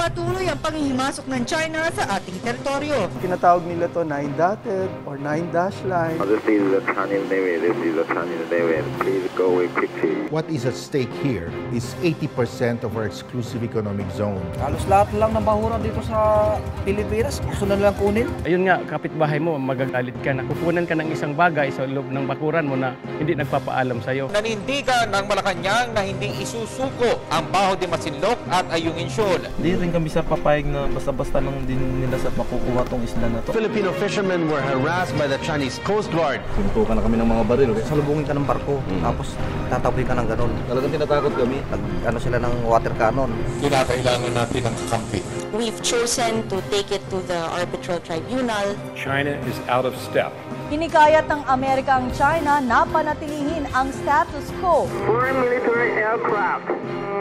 patuloy ang panghihimasok ng China sa ating teritoryo. Tinatawag nila to 9-dotted or 9-dash line. This is the Chinese Navy. This is the Chinese Navy. Please go away quickly. What is at stake here is 80% of our exclusive economic zone. Halos lahat lang ng bahura dito sa Pilipinas, gusto na nilang kunin. Ayun nga, kapitbahay mo, magagalit ka na. Kukunan ka ng isang bagay sa loob ng bakuran mo na hindi nagpapaalam sa'yo. Nanindigan ng Malacanang na hindi isusuko ang Baho de Masinloc at Ayungin Shoal. Hindi rin kami sa papayag na basta-basta lang din nila sa makukuha tong isla na to. Filipino fishermen were harassed by the Chinese Coast Guard. Sinutukan na kami ng mga baril. Salubungin ka ng barko, tapos tataboy ka ng ganun. Talagang tinatakot kami. Ano sila ng water cannon. Kinakailangan natin ng kakampi. We've chosen to take it to the arbitral tribunal. China is out of step. Hinikayat ng Amerika ang China na panatilihin ang status quo. Foreign military aircraft.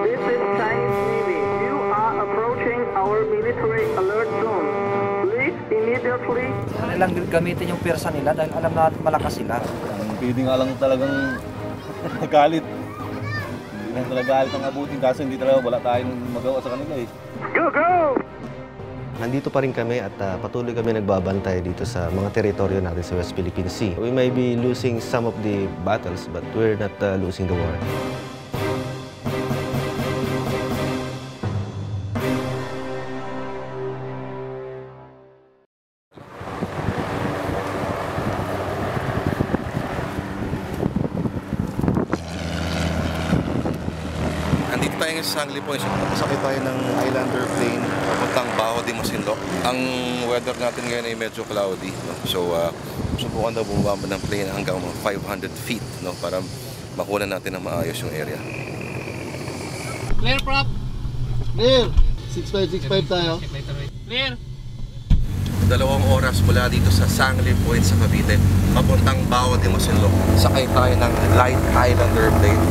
This is Chinese Navy. You are approaching our military alert zone. Please immediately. Kailang gamitin yung persa nila dahil alam natin malakas sila. Pwede nga lang talagang magalit. Hindi lang talaga galit ang abutin kasi hindi talaga wala tayong magawa sa kanila eh. Go, go! Nandito pa rin kami at patuloy kami nagbabantay dito sa mga teritoryo natin sa West Philippine Sea. We may be losing some of the battles but we're not losing the war. Nandito tayo sa Sangley Point. Sakay tayo ng Islander plane papuntang Baho de Masinloc. Ang weather natin ngayon ay medyo cloudy. No? So, subukan daw bumaba ng plane hanggang 500 feet, no? Para makuha natin ng maayos yung area. Clear, prop! Clear! 6565 tayo. Clear! 2 oras mula dito sa Sangley Point sa Cavite, papuntang Baho de Masinloc. Sakay tayo ng Light Islander plane.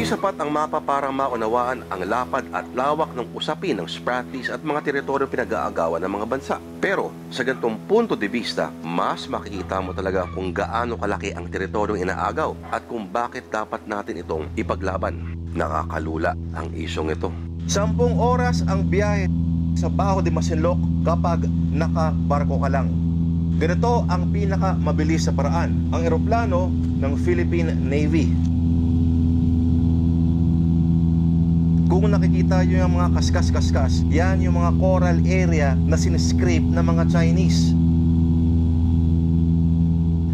Sapat ang mapa para maunawaan ang lapad at lawak ng usapin ng Spratlys at mga teritoryo pinag-aagawan ng mga bansa. Pero sa ganitong punto de vista, mas makikita mo talaga kung gaano kalaki ang teritoryong inaagaw at kung bakit dapat natin itong ipaglaban. Nakakalula ang isyong ito. 10 oras ang biyahe sa Baho de Masinloc kapag nakabarko ka lang. Ganito ang pinakamabilis sa paraan, ang eroplano ng Philippine Navy. Kung nakikita nyo yung mga kaskas-kaskas, yan yung mga coral area na siniscrape ng mga Chinese.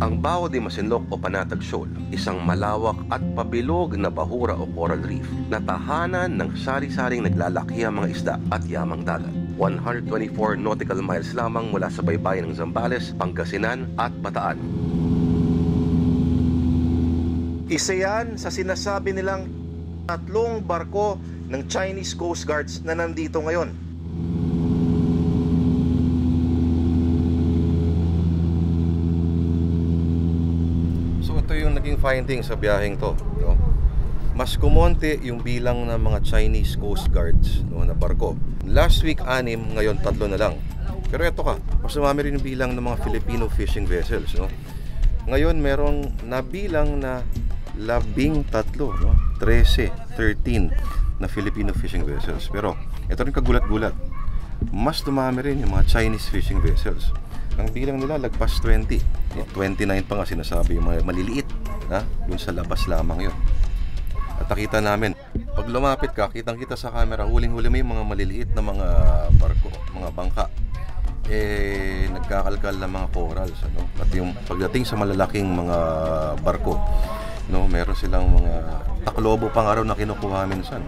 Ang Baho de Masinloc o Panatag Shoal, isang malawak at pabilog na bahura o coral reef na tahanan ng sari-saring naglalakihang mga isda at yamang dagat. 124 nautical miles lamang mula sa baybayin ng Zambales, Pangasinan at Bataan. Isa yan sa sinasabi nilang 3 barko ng Chinese Coast Guards na nandito ngayon. So ito yung naging finding sa biyaheng to, no? Mas kumonte yung bilang ng mga Chinese Coast Guards, no, na barko. Last week 6, ngayon 3 na lang. Pero ito ka, mas sumami rin yung bilang ng mga Filipino fishing vessels, no? Ngayon merong nabilang na 13, no? 13 na Filipino fishing vessels. Pero ito rin kagulat-gulat, mas dumami rin yung mga Chinese fishing vessels. Ang bilang nila lagpas 20, 29 pa nga sinasabi, yung mga maliliit na dun sa labas lamang yun. At nakita namin, pag lumapit ka, kitang-kita sa camera, huling-huli may mga maliliit na mga barko, mga bangka, nagkakalkal ng mga corals, ano? At yung pagdating sa malalaking mga barko, no, meron silang mga taklobo pang araw na kinukuha minsan.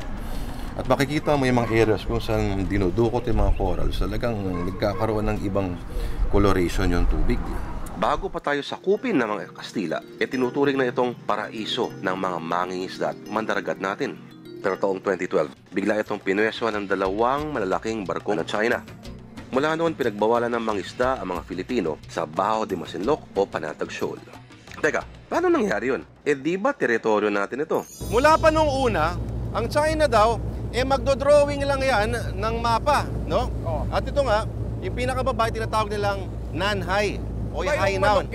At makikita mo yung mga areas kung saan dinudukot yung mga corals, talagang nagkakaroon ng ibang coloration yung tubig. Bago pa tayo sakupin ng mga Kastila, tinuturing na itong paraiso ng mga mangingisda at mandaragat natin. Pero taong 2012, bigla itong pinweso ng 2 malalaking barko ng China. Mula noon, pinagbawalan ng mangisda ang mga Filipino sa Baho de Masinloc o Panatag Shoal. Teka, paano nangyari yun? Di ba teritoryo natin ito? Mula pa nung una, ang China daw, magdo-drawing lang yan ng mapa, no? At ito nga, yung pinakababa, tinatawag nilang Nanhai o yung Hainaon.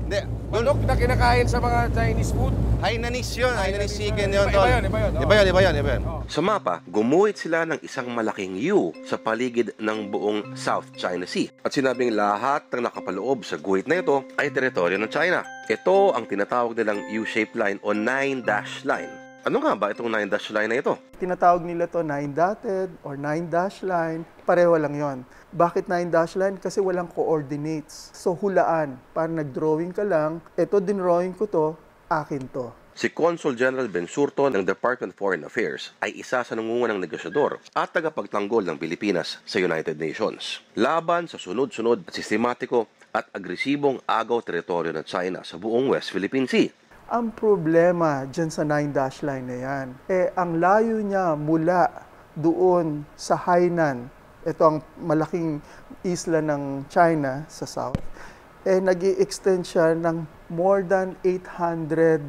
Hindi. Manok na kinakain sa mga Chinese food? Hainanese yun, Hainanese chicken yun. Iba yun. Sa mapa, gumuhit sila ng isang malaking U sa paligid ng buong South China Sea. At sinabing lahat ng nakapaloob sa guhit na ito ay teritoryo ng China. Ito ang tinatawag nilang U-shaped line o 9-dash line. Ano nga ba itong 9-dash line na ito? Tinatawag nila to 9-dotted or 9-dash line. Pareho lang yon. Bakit 9-dash line? Kasi walang coordinates. So hulaan. Parang nag-drawing ka lang, ito dinrawing ko to, akin to. Si Consul General Ben Surto ng Department of Foreign Affairs ay isa sa nangungunang negosyador at tagapagtanggol ng Pilipinas sa United Nations. Laban sa sunod-sunod at sistematiko at agresibong agaw teritoryo ng China sa buong West Philippine Sea. Ang problema dyan sa 9-dash line na yan, ang layo niya mula doon sa Hainan, ito ang malaking isla ng China sa south, nag-i-extend siya ng more than 800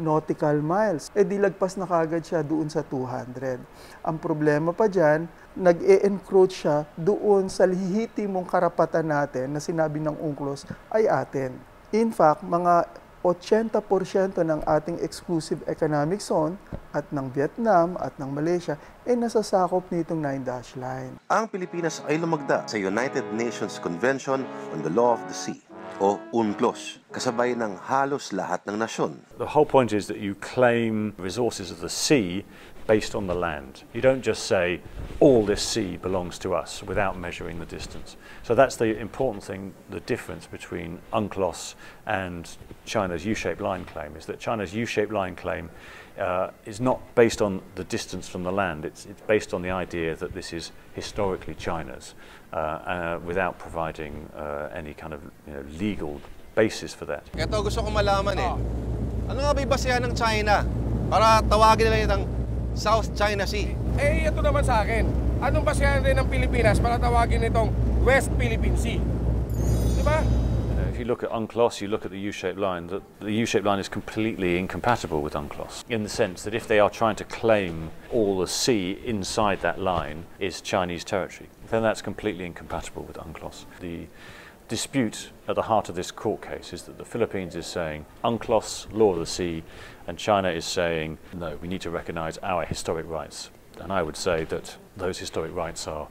nautical miles. Di lagpas na kagad siya doon sa 200. Ang problema pa dyan, nag-e-encroach siya doon sa lehitimong karapatan natin na sinabi ng UNCLOS ay atin. In fact, mga 80% ng ating exclusive economic zone at ng Vietnam at ng Malaysia ay nasasakop nitong 9-dash line. Ang Pilipinas ay lumagda sa United Nations Convention on the Law of the Sea o UNCLOS, kasabay ng halos lahat ng nasyon. The whole point is that you claim resources of the sea based on the land. You don't just say, all this sea belongs to us without measuring the distance. So that's the important thing, the difference between UNCLOS and China's U-shaped line claim, is that China's U-shaped line claim is not based on the distance from the land. It's based on the idea that this is historically China's without providing any kind of legal basis for that. Ito gusto ko malaman Ano nga ba yung basehan ng China para tawagin nila itong South China Sea? Ito naman sa akin. Anong basehan rin ng Pilipinas para tawagin itong West Philippine Sea? Diba? If you look at UNCLOS, you look at the U-shaped line, the U-shaped line is completely incompatible with UNCLOS in the sense that if they are trying to claim all the sea inside that line is Chinese territory, then that's completely incompatible with UNCLOS. The dispute at the heart of this court case is that the Philippines is saying UNCLOS, law of the sea, and China is saying, no, we need to recognize our historic rights. And I would say that those historic rights are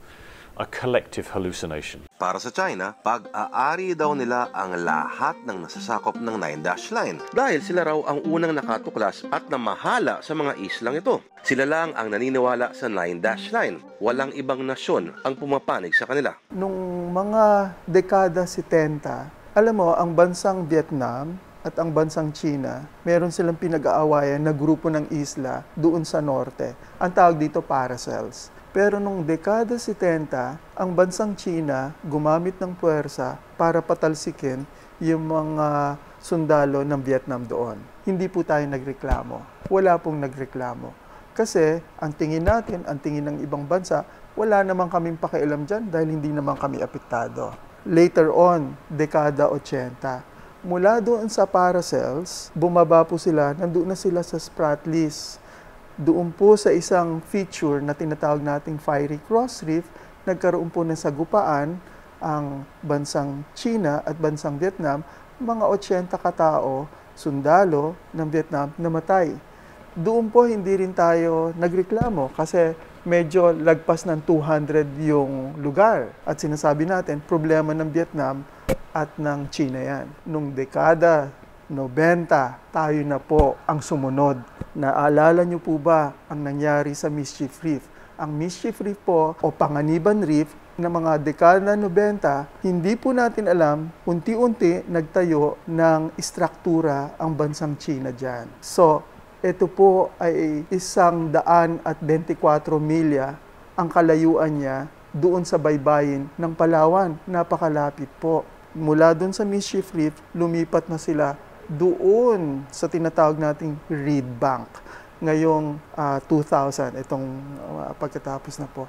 a collective hallucination. Para sa China, pag-aari daw nila ang lahat ng nasasakop ng 9-dash line dahil sila raw ang unang nakatuklas at namahala sa mga islang ito. Sila lang ang naniniwala sa 9-dash line. Walang ibang nasyon ang pumapanig sa kanila. Nung mga dekada 70, alam mo, ang bansang Vietnam at ang bansang China, meron silang pinag-aawayan na grupo ng isla doon sa norte. Ang tawag dito Paracels. Pero nung dekada 70, ang bansang China gumamit ng puwersa para patalsikin yung mga sundalo ng Vietnam doon. Hindi po tayo nagreklamo. Wala pong nagreklamo. Kasi ang tingin natin, ang tingin ng ibang bansa, wala naman kaming pakialam dyan dahil hindi naman kami apektado. Later on, dekada 80, mula doon sa Paracels, bumaba po sila, nandoon na sila sa Spratlys. Doon po sa isang feature na tinatawag nating Fiery Cross Reef, nagkaroon po ng sagupaan ang bansang China at bansang Vietnam, mga 80 katao, sundalo ng Vietnam, namatay. Doon po hindi rin tayo nagreklamo kasi medyo lagpas ng 200 yung lugar. At sinasabi natin, problema ng Vietnam at ng China yan. Nung dekada 90, tayo na po ang sumunod. Naalala niyo po ba ang nangyari sa Mischief Reef? Ang Mischief Reef po o Panganiban Reef na mga dekada 90, hindi po natin alam, unti-unti nagtayo ng istruktura ang bansang China dyan. So, ito po ay 124 milya ang kalayuan niya doon sa baybayin ng Palawan. Napakalapit po. Mula doon sa Mischief Reef, lumipat na sila doon sa tinatawag nating Reed Bank. Ngayong 2000, itong pagkatapos na po.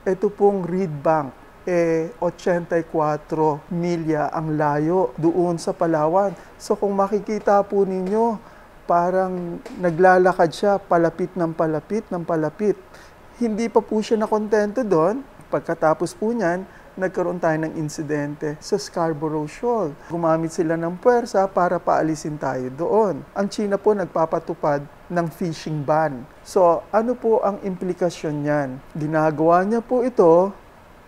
Ito pong Reed Bank, 84 milya ang layo doon sa Palawan. So kung makikita po ninyo, parang naglalakad siya palapit ng palapit ng palapit. Hindi pa po siya nakontento doon. Pagkatapos po niyan, nagkaroon tayo ng insidente sa Scarborough Shoal. Gumamit sila ng puwersa para paalisin tayo doon. Ang China po nagpapatupad ng fishing ban. So, ano po ang implikasyon niyan? Ginagawa niya po ito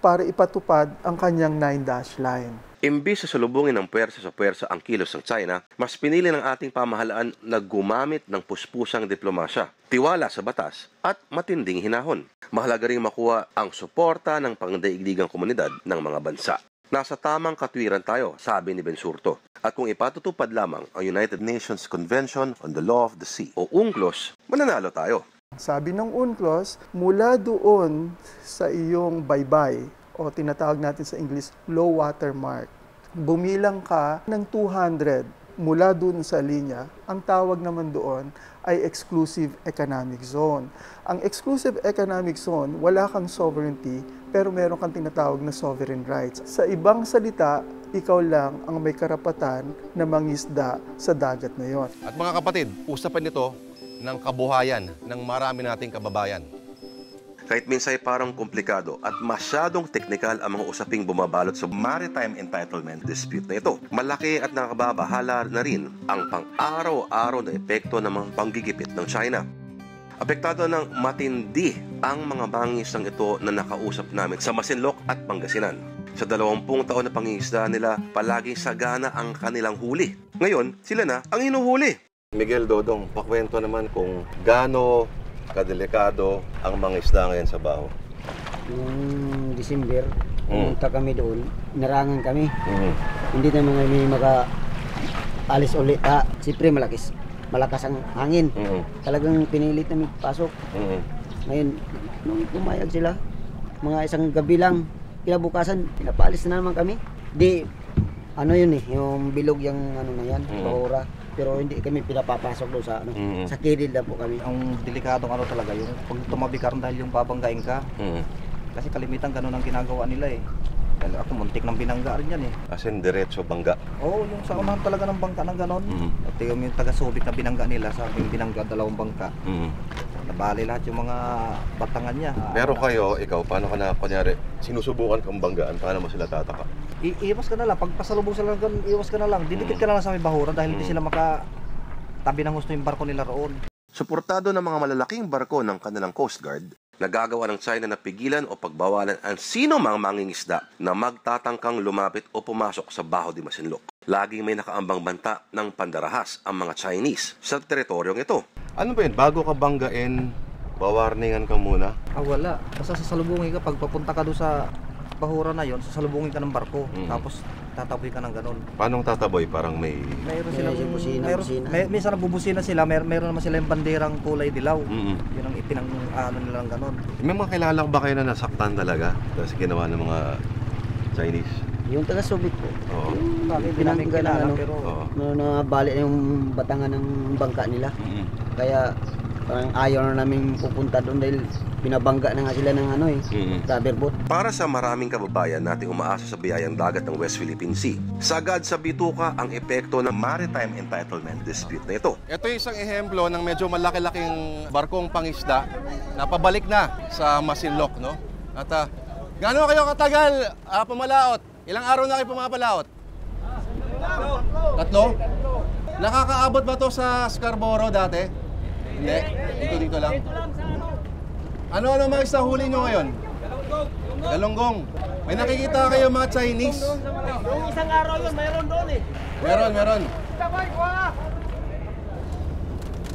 para ipatupad ang kanyang 9-dash line. Imbis sa salubungin ng puwersa sa puwersa ang kilos ng China, mas pinili ng ating pamahalaan na gumamit ng puspusang diplomasya, tiwala sa batas at matinding hinahon. Mahalaga ring makuha ang suporta ng pangdaigdigang komunidad ng mga bansa. Nasa tamang katwiran tayo, sabi ni Bensurto. At kung ipatutupad lamang ang United Nations Convention on the Law of the Sea o UNCLOS, mananalo tayo. Sabi ng UNCLOS, mula doon sa iyong baybay, o tinatawag natin sa English, low water mark. Bumilang ka ng 200 mula doon sa linya, ang tawag naman doon ay exclusive economic zone. Ang exclusive economic zone, wala kang sovereignty, pero meron kang tinatawag na sovereign rights. Sa ibang salita, ikaw lang ang may karapatan na mangisda sa dagat na yon. At mga kapatid, usapan ito ng kabuhayan ng marami nating kababayan. Kahit minsan ay parang komplikado at masyadong teknikal ang mga usaping bumabalot sa maritime entitlement dispute na ito. Malaki at nakababahala na rin ang pang-araw-araw na epekto ng mga panggigipit ng China. Apektado ng matindi ang mga mangingisdang ito na nakausap namin sa Masinloc at Pangasinan. Sa 20 taon na pangingisda nila, palaging sagana ang kanilang huli. Ngayon, sila na ang hinuhuli. Miguel Dodong, pakwento naman kung gaano kadelikado ang mga isda ngayon sa Baho. Noong December, pumunta kami doon, narangan kami. Hindi naman kami maka-alis ulit. Siyempre malakas ang hangin. Talagang pinilit namin pasok. Ngayon, nung pumayag sila, mga isang gabi lang, kinabukasan, pinapaalis na naman kami. Di, ano yun yung bilog yung ano na yan, bahura. Pero hindi kami pinapapasok doon sa ano, sa kilid lang po kami. Ang delikadong ano talaga, yung pag tumabi ka rin dahil yung babanggain ka. Kasi kalimitan ganun ang ginagawa nila eh. Dahil ako muntik ng binangga rin yan eh. As in, diretso bangga? Oo, yung sa unahan talaga ng bangka ng ganon. At yung taga-Subic na binangga nila, sabing binangga 2 bangka. Nabali lahat yung mga batangan niya. Pero kayo, ikaw, paano ka na, kunyari, sinusubukan kang banggaan, paano mo sila tataka? Iwas ka na lang, pag pasalubong sila ganun, iwas ka na lang. Didikit ka na lang sa may bahura dahil hindi sila makatabi ng gusto yung barko nila roon. Suportado ng mga malalaking barko ng kanilang Coast Guard, nagagawa ng China na pigilan o pagbawalan ang sino mang mangingisda na magtatangkang lumapit o pumasok sa Baho de Masinloc. Laging may nakaambang banta ng pandarahas ang mga Chinese sa teritoryong ito. Ano ba yun? Bago ka banggain, bawarningan ka muna? Wala. Basta sasalubungin ka pag papunta ka doon sa bahura na yon, sasalubungin ka ng barko. Tapos tataboy ka ng ganun. Paano tataboy? Parang may... Mayroon silang minsan nagbubusina sila, mayroon naman silang banderang kulay dilaw. Yun ang ipinang-ano nilang ganun. May mga kilala ba kayo na nasaktan talaga kasi ginawa ng mga Chinese? Yung taga-Subic po. Oo. Hindi namin kilala, pero nabali yung batangan ng bangka nila. Kaya parang ayaw na namin pupunta doon dahil pinabangga na nga sila ng ano rubber boat. Para sa maraming kababayan nating umaasa sa biyayang dagat ng West Philippine Sea, sagad sa bituka ang epekto ng maritime entitlement dispute na ito. Ito yung isang ehemplo ng medyo malaki-laking barkong pangisda na pabalik na sa Masinloc, no? At gaano kayo katagal pumalaot? Ilang araw na kayo pumapalaot? 3? Nakakaabot ba to sa Scarborough dati? Hindi? Dito lang? Ano mga isda huli nyo ngayon? Galunggong. May nakikita kayo mga Chinese? Yung isang araw yun, mayroon doon eh. Meron.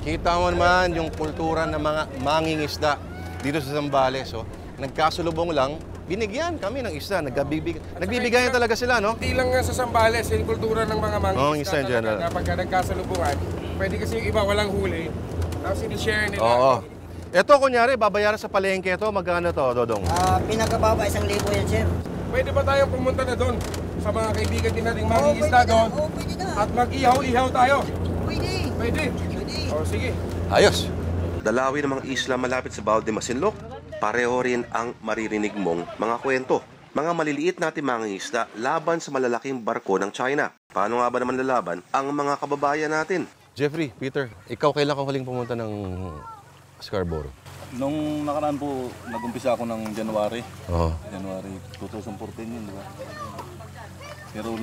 Kita mo naman yung kultura ng mga mangingisda dito sa Zambales. Nagkasulubong lang, binigyan kami ng isda. Nagbibigayan talaga sila, no? Hindi lang sa Zambales, yung kultura ng mga mangingisda talaga. Kapag nagkasalubungan, pwede kasi yung iba walang huli. Tapos i-share nila. Oo. Ito, kunyari, babayaran sa palengke ito, magkano to, Dodong? Pinakababa, 1,000 yan, sir. Pwede ba tayong pumunta na doon sa mga kaibigan din nating mangingisda doon? At mag-ihaw-ihaw tayo? Pwede. O, sige. Ayos. Dalawi ng mga isla malapit sa Baho de Masinloc, pareho rin ang maririnig mong mga kwento. Mga maliliit natin mangingisda laban sa malalaking barko ng China. Paano nga ba naman lalaban ang mga kababayan natin? Jeffrey, Peter, ikaw kailan ka huling pumunta ng Scarborough? Nung nakaraan po, nag-umpisa ako ng January. Oo. January 2014 yun, di ba? Pero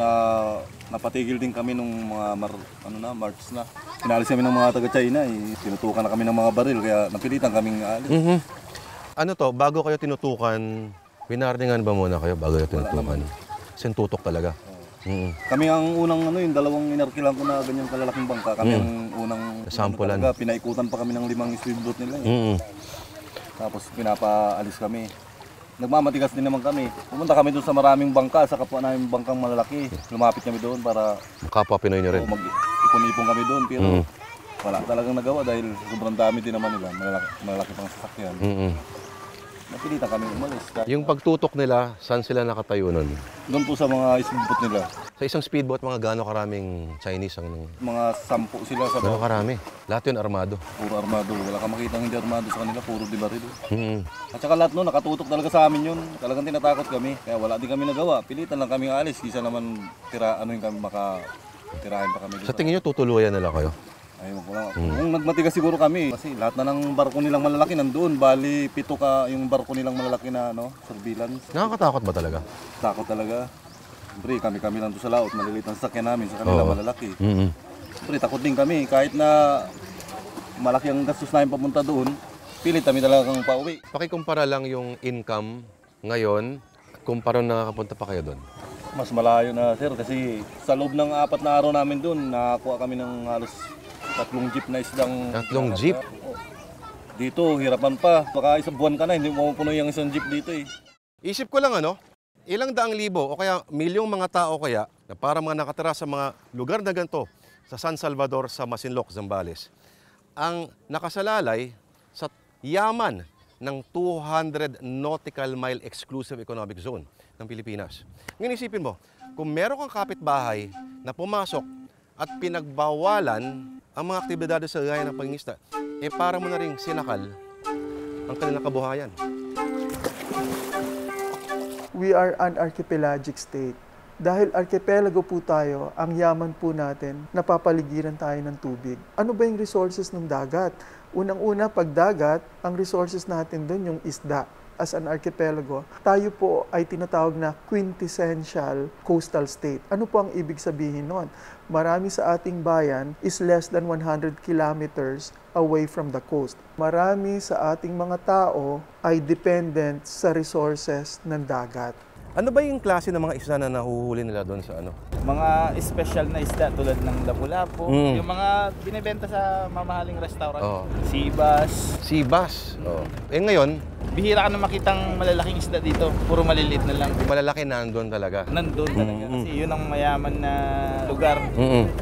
napatigil din kami nung mga March na. Pinalis kami ng mga taga-China, tinutukan na kami ng mga baril, kaya napilitan kaming aalis. Ano to, bago kayo tinutukan, winarningan ba muna kayo bago kayo tinutukan? Sintutok talaga. Kami ang unang yung dalawang inarkilan ko na ganyang kalalaking bangka. Kami ang unang sampulan. Pinaikutan pa kami ng 5 speedboat nila. Tapos pinapaalis kami. Nagmamatigas din naman kami. Pumunta kami doon sa maraming bangka, sa kapwa namin bangkang malalaki. Lumapit kami doon para kapwa Pinoy nyo rin. Mag-ipon-ipon kami doon. Pero wala talagang nagawa dahil sobrang dami din naman nila. Malalaki pang sasakyan. Napilitan kami umalis. Yung pagtutok nila, saan sila nakatayo nun? Doon po sa mga speedboat nila. Sa isang speedboat, mga gaano karaming Chinese ang... Mga 10 sila sa gaano karami? Lahat yun armado? Puro armado. Wala kang makita hindi armado sa kanila, puro di baril. At saka lahat nun, nakatutok talaga sa amin yun. Talagang tinatakot kami. Kaya wala din kami nagawa. Pilitan lang kami alis. Kisa naman kami makatirahin pa kami. Sa tingin nyo, tutuluyan nila kayo? Ayun ko lang. Kung nagmatigas siguro kami, kasi lahat na ng barko nilang malalaki nandoon. Bali, 7 yung barko nilang malalaki na surveillance. Nakakatakot ba talaga? Takot talaga. Siyempre, kami lang doon sa laot. Maliliit ang sakyan namin sa kanila malalaki. Siyempre, takot din kami. Kahit na malaki ang gastos namin papunta doon, pilit kami talagang pauwi. Pakikumpara lang yung income ngayon, kumpara na nakapunta pa kayo doon. Mas malayo na, sir. Kasi sa loob ng 4 na araw namin doon, nakakuha kami ng halos 3 jeep na isdang... 3 jeep? Dito, hirapan pa. Baka isang buwan ka na, hindi mo mapupuno yung isang jeep dito eh. Isip ko lang ilang daang libo o kaya milyong mga tao kaya na para mga nakatira sa mga lugar na ganito sa San Salvador, sa Masinloc, Zambales, ang nakasalalay sa yaman ng 200 nautical mile exclusive economic zone ng Pilipinas. Ngayon isipin mo, kung meron kang kapitbahay na pumasok at pinagbawalan ang mga aktibidades sa gaya ng pangingisda, para mo na rin sinakal ang kanilang kabuhayan. We are an archipelagic state. Dahil archipelago po tayo, ang yaman po natin, napapaligiran tayo ng tubig. Ano ba yung resources ng dagat? Unang-una, pag dagat, ang resources natin doon yung isda. As an archipelago, tayo po ay tinatawag na quintessential coastal state. Ano po ang ibig sabihin nun? Marami sa ating bayan is less than 100 kilometers away from the coast. Marami sa ating mga tao ay dependent sa resources ng dagat. Ano ba yung klase ng mga isda na nahuhuli nila doon sa Mga special na isda tulad ng lapu-lapu, yung mga binibenta sa mamahaling restaurant. Sibas. Sibas? Ngayon, bihira ka na makitang malalaking isda dito. Puro maliliit na lang. Malalaki nandun talaga? Nandun talaga. Kasi yun ang mayaman na lugar.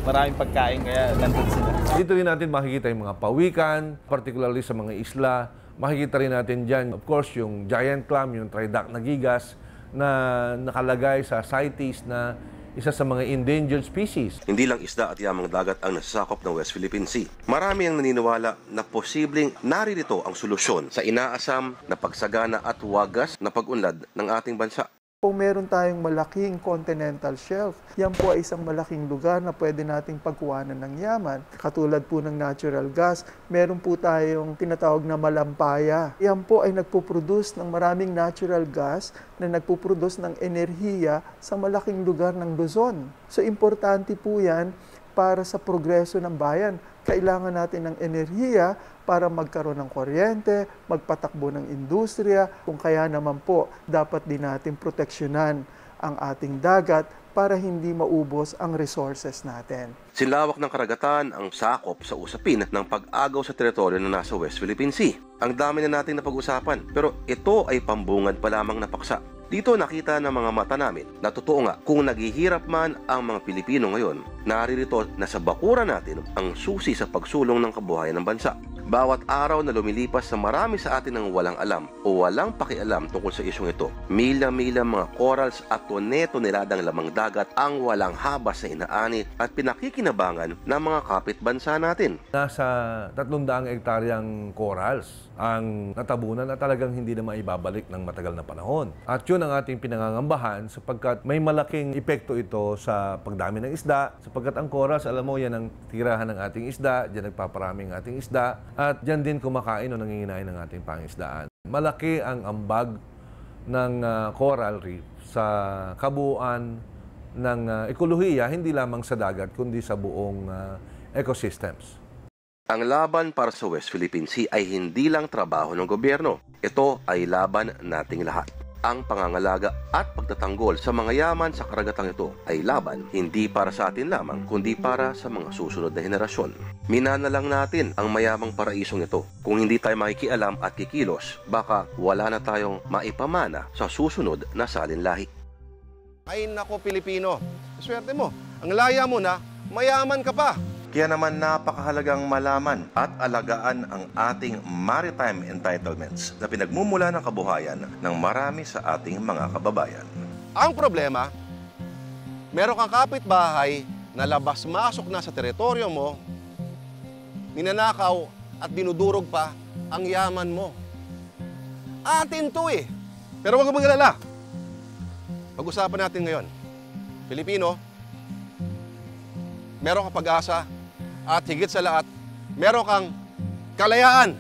Maraming pagkain kaya nandun sila. Dito rin natin makikita yung mga pawikan, particularly sa mga isla. Makikita rin natin dyan, of course, yung giant clam, yung tridactyl na gigas, na nakalagay sa CITES na isa sa mga endangered species. Hindi lang isda at yamang dagat ang nasasakop ng West Philippine Sea. Marami ang naniniwala na posibleng naririto ang solusyon sa inaasam na pagsagana at wagas na pag-unlad ng ating bansa. Kung meron tayong malaking continental shelf, yan po ay isang malaking lugar na pwede nating pagkuhanan ng yaman. Katulad po ng natural gas, meron po tayong tinatawag na malampaya. Yan po ay nagpuproduce ng maraming natural gas na nagpuproduce ng enerhiya sa malaking lugar ng Luzon. So importante po yan para sa progreso ng bayan. Kailangan natin ng enerhiya para magkaroon ng kuryente, magpatakbo ng industriya. Kung kaya naman po, dapat din natin proteksyonan ang ating dagat para hindi maubos ang resources natin. Sinlawak ng karagatan ang sakop sa usapin ng pag-agaw sa teritoryo na nasa West Philippine Sea. Ang dami na nating napag-usapan, pero ito ay pambungad pa lamang na paksa. Dito nakita ng mga mata namin na totoo nga kung naghihirap man ang mga Pilipino ngayon, naririto na sa bakuran natin ang susi sa pagsulong ng kabuhayan ng bansa. Bawat araw na lumilipas sa marami sa atin ng walang alam o walang pakialam tungkol sa isyong ito, mila-mila mga corals at toneladang lamang dagat ang walang habas sa inaani at pinakikinabangan ng mga kapitbansa natin. Nasa 300 hektaryang corals ang natabunan at talagang hindi na maibabalik ng matagal na panahon. At yun ang ating pinangangambahan sapagkat may malaking epekto ito sa pagdami ng isda, sapagkat ang coral, alam mo, yan ang tirahan ng ating isda, dyan nagpaparami ang ating isda, at dyan din kumakain o nanginginain ng ating pangisdaan. Malaki ang ambag ng coral reef sa kabuuan ng ekolohiya, hindi lamang sa dagat, kundi sa buong ecosystems. Ang laban para sa West Philippine Sea ay hindi lang trabaho ng gobyerno. Ito ay laban nating lahat. Ang pangangalaga at pagtatanggol sa mga yaman sa karagatang ito ay laban hindi para sa atin lamang, kundi para sa mga susunod na henerasyon. Minana lang natin ang mayamang paraisong ito. Kung hindi tayo makikialam at kikilos, baka wala na tayong maipamana sa susunod na salinlahi. Ay nako Pilipino, swerte mo. Ang laya mo na, mayaman ka pa. Kaya naman napakahalagang malaman at alagaan ang ating maritime entitlements na pinagmumula ng kabuhayan ng marami sa ating mga kababayan. Ang problema, meron kang kapitbahay na labas-masok na sa teritoryo mo, ninanakaw at dinudurog pa ang yaman mo. Atin to eh. Pero huwag kang mag-alala. Pag-usapan natin ngayon. Pilipino, meron kang pag-asa at higit sa lahat, meron kang kalayaan.